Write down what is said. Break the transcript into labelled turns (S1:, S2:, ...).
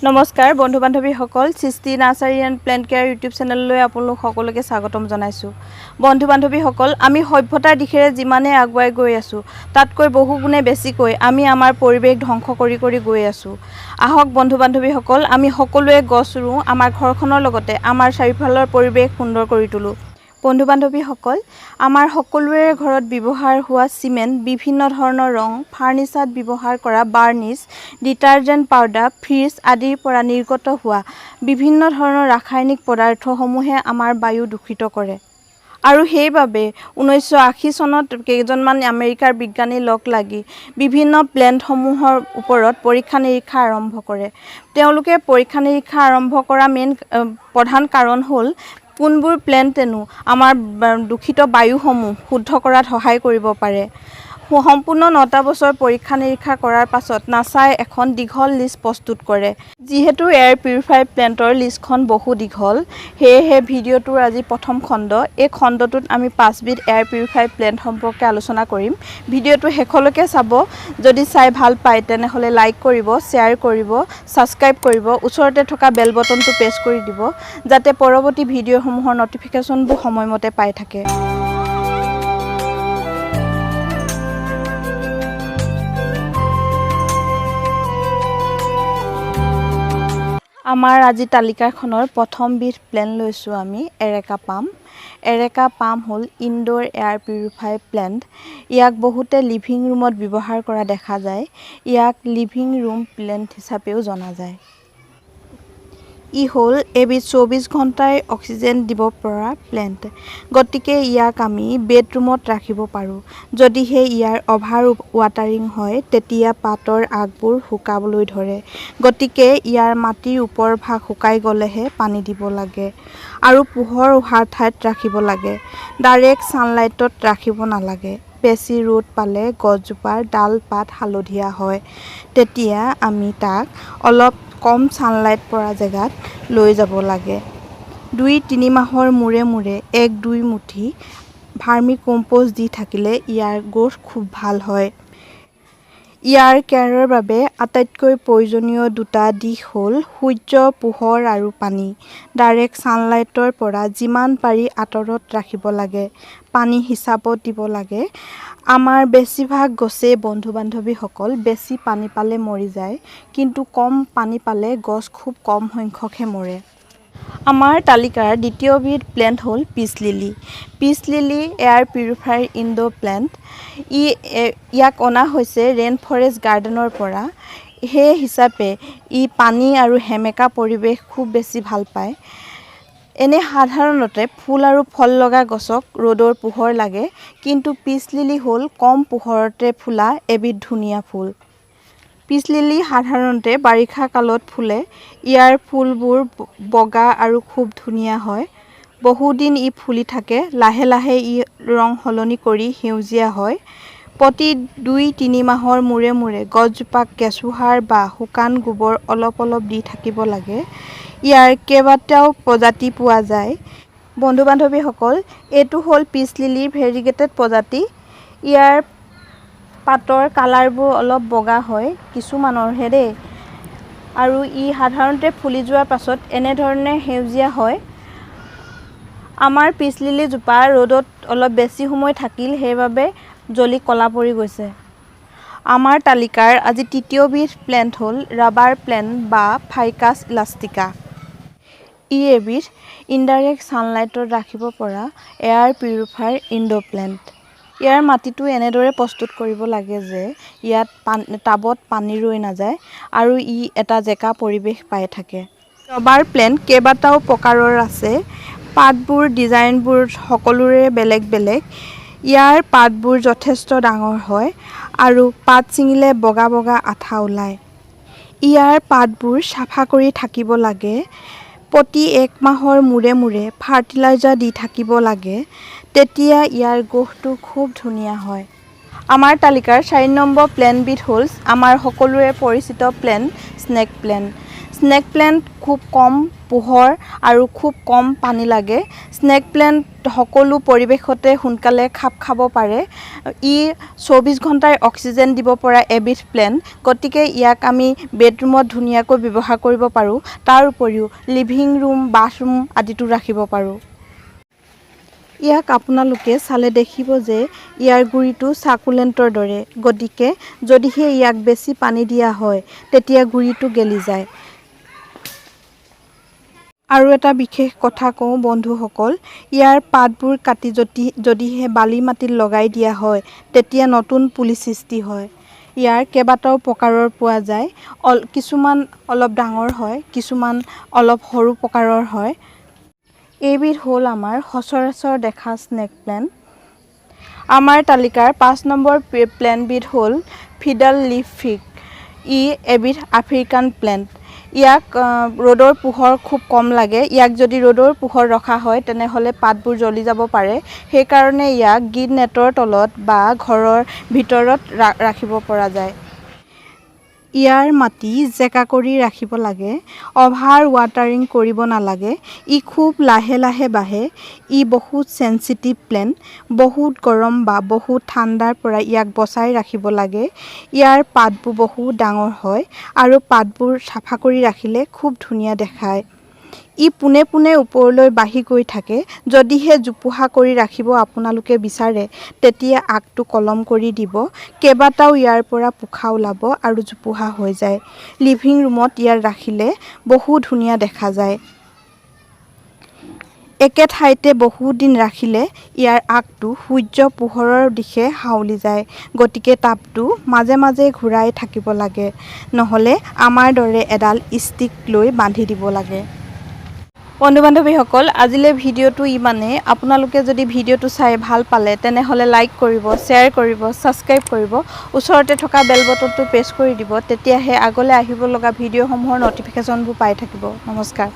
S1: নমস্কাৰ বন্ধু বান্ধৱীসকল Srishti nursery and plant care YouTube চেনেললৈ আপোনালোক সকলোকে স্বাগতম জনাইছোঁ। বন্ধু বান্ধৱীসকল, আমি সভ্যতাৰ দিশেৰে যিমানে আগুৱাই গৈ আছোঁ তাতকৈ বহু গুণে বেছিকৈ আমি আমাৰ পৰিৱেশ ধ্বংস কৰি গৈ আছোঁ। আহক বন্ধু বান্ধৱীসকল, আমি সকলোৱে গছ ৰুওঁ, আমাৰ ঘৰখনৰ লগতে আমাৰ চাৰিওফালৰ পৰিৱেশ সুন্দৰ কৰি তোলোঁ। বন্ধু বান্ধৱীসকল, আমাৰ সকলোৰে ঘৰত ব্যৱহাৰ হোৱা চিমেণ্ট, বিভিন্ন ধৰণৰ ৰং, ফাৰ্নিচাৰত ব্যৱহাৰ কৰা বাৰ্নিছ, ডিটাৰজেণ্ট পাউডাৰ, ফ্ৰিজ আদিৰ পৰা নিৰ্গত হোৱা বিভিন্ন ধৰণৰ ৰাসায়নিক পদাৰ্থসমূহে আমাৰ বায়ু দূষিত কৰে। আৰু সেইবাবে 1980 চনত কেইজনমান আমেৰিকাৰ বিজ্ঞানী লগ লাগি বিভিন্ন প্লেণ্টসমূহৰ ওপৰত পৰীক্ষা নিৰীক্ষা আৰম্ভ কৰে। তেওঁলোকে পৰীক্ষা নিৰীক্ষা আৰম্ভ কৰা প্ৰধান কাৰণ হ'ল কোনবোৰ প্লেণ্টেনো আমাৰ দূষিত বায়ুসমূহ শুদ্ধ কৰাত সহায় কৰিব পাৰে। সম্পূৰ্ণ 9টা বছৰ পৰীক্ষা নিৰীক্ষা কৰাৰ পাছত নাছাই এখন দীঘল লিষ্ট প্ৰস্তুত কৰে। যিহেতু এয়াৰ পিউৰিফায়াৰ প্লেণ্টৰ লিষ্টখন বহু দীঘল, সেয়েহে ভিডিঅ'টোৰ আজি প্ৰথম খণ্ড। এই খণ্ডটোত আমি 5বিধ এয়াৰ পিউৰিফায়াৰ প্লেণ্ট সম্পৰ্কে আলোচনা কৰিম। ভিডিঅ'টো শেষলৈকে চাব। যদি চাই ভাল পায় তেনেহ'লে লাইক কৰিব, শ্বেয়াৰ কৰিব, ছাবস্ক্ৰাইব কৰিব, ওচৰতে থকা বেল বটনটো প্ৰেছ কৰি দিব, যাতে পৰৱৰ্তী ভিডিঅ'সমূহৰ নটিফিকেশ্যনবোৰ সময়মতে পাই থাকে। আমাৰ আজি তালিকাখনৰ প্ৰথমবিধ প্লেণ্ট লৈছোঁ আমি এৰেকা পাম। এৰেকা পাম হ'ল ইনডোৰ এয়াৰ পিউৰিফায়াৰ প্লেণ্ট। ইয়াক বহুতে লিভিং ৰুমত ব্যৱহাৰ কৰা দেখা যায়। ইয়াক লিভিং ৰুম প্লেণ্ট হিচাপেও জনা যায়। ই হ'ল এবিধ 24 ঘণ্টাই অক্সিজেন দিব পৰা প্লেণ্ট। গতিকে ইয়াক আমি বেডৰুমত ৰাখিব পাৰোঁ। যদিহে ইয়াৰ অভাৰ ৱাটাৰিং হয় তেতিয়া পাতৰ আগবোৰ শুকাবলৈ ধৰে। গতিকে ইয়াৰ মাটিৰ ওপৰ ভাগ শুকাই গ'লেহে পানী দিব লাগে আৰু পোহৰ অহাৰ ঠাইত ৰাখিব লাগে। ডাইৰেক্ট ছানলাইটত ৰাখিব নালাগে। বেছি ৰ'দ পালে গছজোপাৰ ডাল পাত হালধীয়া হয়। তেতিয়া আমি তাক অলপ কম ছানলাইট পৰা জেগাত লৈ যাব লাগে। 2-3 মাহৰ মূৰে মূৰে 1-2 মুঠি ভাৰ্মি কম্পোষ্ট দি থাকিলে ইয়াৰ গ্ৰোথ খুব ভাল হয়। ইয়াৰ কেয়াৰৰ বাবে আটাইতকৈ প্ৰয়োজনীয় দুটা দিশ হ'ল সূৰ্যৰ পোহৰ আৰু পানী। ডাইৰেক্ট ছানলাইটৰ পৰা যিমান পাৰি আঁতৰত ৰাখিব লাগে। পানী হিচাপত দিব লাগে। আমাৰ বেছিভাগ গছেই বন্ধু বান্ধৱীসকল বেছি পানী পালে মৰি যায়, কিন্তু কম পানী পালে গছ খুব কম সংখ্যকহে মৰে। আমাৰ তালিকাৰ দ্বিতীয়বিধ প্লেণ্ট হ'ল peace lily. Peace lily air purifier indoor plant. ইয়াক অনা হৈছে ৰেইন ফৰেষ্ট গাৰ্ডেনৰ পৰা। সেই হিচাপে ই পানী আৰু সেমেকা পৰিৱেশ খুব বেছি ভাল পায়। এনে সাধাৰণতে ফুল আৰু ফল লগা গছক ৰ'দৰ পোহৰ লাগে, কিন্তু পিচ লিলি হ'ল কম পোহৰতে ফুলা এবিধ ধুনীয়া ফুল। পিচ লিলি সাধাৰণতে বাৰিষা কালত ফুলে। ইয়াৰ ফুলবোৰ বগা আৰু খুব ধুনীয়া হয়। বহুদিন ই ফুলি থাকে। লাহে লাহে ই ৰং সলনি কৰি সেউজীয়া হয়। প্ৰতি 2-3 মাহৰ মূৰে মূৰে গছজোপাক কেঁচুসাৰ বা শুকান গোবৰ অলপ অলপ দি থাকিব লাগে। ইয়াৰ কেইবাটাও প্ৰজাতি পোৱা যায়। বন্ধু বান্ধৱীসকল, এইটো হ'ল পিচ লিলিৰ ভেৰিগেটেড প্ৰজাতি। ইয়াৰ পাতৰ কালাৰবোৰ অলপ বগা হয় কিছুমানৰহে দেই, আৰু ই সাধাৰণতে ফুলি যোৱাৰ পাছত এনেধৰণে সেউজীয়া হয়। আমাৰ পিচ লিলিজোপা ৰ'দত অলপ বেছি সময় থাকিল, সেইবাবে জ্বলি কলা পৰি গৈছে। আমাৰ তালিকাৰ আজি তৃতীয়বিধ প্লেণ্ট হ'ল ৰাবাৰ প্লেণ্ট বা ফাইকাছ ইলাষ্টিকা। ই এবিধ ইনডাইৰেক্ট ছানলাইটত ৰাখিব পৰা এয়াৰ পিউৰিফায়াৰ ইনডোৰ প্লেণ্ট। ইয়াৰ মাটিটো এনেদৰে প্ৰস্তুত কৰিব লাগে যে ইয়াত টাবত পানী ৰৈ নাযায় আৰু ই এটা জেকা পৰিৱেশ পাই থাকে। ৰাবাৰ প্লেণ্ট কেইবাটাও প্ৰকাৰৰ আছে। পাতবোৰ ডিজাইনবোৰ সকলোৰে বেলেগ বেলেগ। ইয়াৰ পাতবোৰ যথেষ্ট ডাঙৰ হয় আৰু পাত ছিঙিলে বগা বগা আঠা ওলায়। ইয়াৰ পাতবোৰ চাফা কৰি থাকিব লাগে। প্ৰতি 1 মাহৰ মূৰে মূৰে ফাৰ্টিলাইজাৰ দি থাকিব লাগে। তেতিয়া ইয়াৰ গ্ৰোথটো খুব ধুনীয়া হয়। আমাৰ তালিকাৰ 4 নম্বৰ প্লেণ্টবিধ হ'ল আমাৰ সকলোৰে পৰিচিত plant snack plant. Snack plant খুব কম পোহৰ আৰু খুব কম পানী লাগে। স্নেক প্লেণ্ট সকলো পৰিৱেশতে সোনকালে খাপ খাব পাৰে। ই 24 ঘণ্টাই অক্সিজেন দিব পৰা এবিধ প্লেণ্ট, গতিকে ইয়াক আমি বেডৰুমত ধুনীয়াকৈ ব্যৱহাৰ কৰিব পাৰোঁ। তাৰ উপৰিও লিভিং ৰুম, বাথৰুম আদিতো ৰাখিব পাৰোঁ। ইয়াক আপোনালোকে চালে দেখিব যে ইয়াৰ গুৰিটো চাকুলেণ্টৰ দৰে, গতিকে যদিহে ইয়াক বেছি পানী দিয়া হয় তেতিয়া গুৰিটো গেলি যায়। আৰু এটা বিশেষ কথা কওঁ বন্ধুসকল, ইয়াৰ পাতবোৰ কাটি যদিহে বালি মাটিত লগাই দিয়া হয় তেতিয়া নতুন পুলি সৃষ্টি হয়। ইয়াৰ কেইবাটাও প্ৰকাৰৰ পোৱা যায়। কিছুমান অলপ ডাঙৰ হয়, কিছুমান অলপ সৰু প্ৰকাৰৰ হয়। এইবিধ হ'ল আমাৰ সচৰাচৰ দেখা স্নেক প্লেণ্ট। আমাৰ তালিকাৰ 5 নম্বৰ প্লেণ্টবিধ হ'ল ফিডাল লিফ ফিগ। ই এবিধ আফ্ৰিকান প্লেণ্ট। ইয়াক ৰ'দৰ পোহৰ খুব কম লাগে। ইয়াক যদি ৰ'দৰ পোহৰ ৰখা হয় তেনেহ'লে পাতবোৰ জ্বলি যাব পাৰে। সেইকাৰণে ইয়াক গ্ৰীণ নেটৰ তলত বা ঘৰৰ ভিতৰত ৰাখিব পৰা যায়। ইয়াৰ মাটি জেকা কৰি ৰাখিব লাগে। অভাৰ ৱাটাৰিং কৰিব নালাগে। ই খুব লাহে লাহে বাঢ়ে। ই বহুত চেনচিটিভ প্লেণ্ট। বহুত গৰম বা বহুত ঠাণ্ডাৰ পৰা ইয়াক বচাই ৰাখিব লাগে। ইয়াৰ পাতবোৰ বহুত ডাঙৰ হয় আৰু পাতবোৰ চাফা কৰি ৰাখিলে খুব ধুনীয়া দেখায়। ই পোনে পোনে ওপৰলৈ বাঢ়ি গৈ থাকে। যদিহে জোপোহা কৰি ৰাখিব আপোনালোকে বিচাৰে তেতিয়া আগটো কলম কৰি দিব। কেইবাটাও ইয়াৰ পৰা পোখা ওলাব আৰু জোপোহা হৈ যায়। লিভিং ৰুমত ইয়াৰ ৰাখিলে বহু ধুনীয়া দেখা যায়। একে ঠাইতে বহুত দিন ৰাখিলে ইয়াৰ আগটো সূৰ্য পোহৰৰ দিশে হাউলি যায়, গতিকে তাপটো মাজে মাজে ঘূৰাই থাকিব লাগে। নহ'লে আমাৰ দৰে এডাল ষ্টিক লৈ বান্ধি দিব লাগে। বন্ধু-বান্ধৱীসকল, আজিলৈ ভিডিঅ'টো ইমানেই। আপোনালোকে যদি ভিডিঅ'টো চাই ভাল পালে তেনেহ'লে লাইক কৰিব, শ্বেয়াৰ কৰিব, ছাবস্ক্ৰাইব কৰিব। ওচৰতে থকা বেল বটনটো প্ৰেছ কৰি দিব। তেতিয়াহে আগলৈ আহিব লগা ভিডিঅ'সমূহৰ ন'টিফিকেশ্যনবোৰ পাই থাকিব। নমস্কাৰ।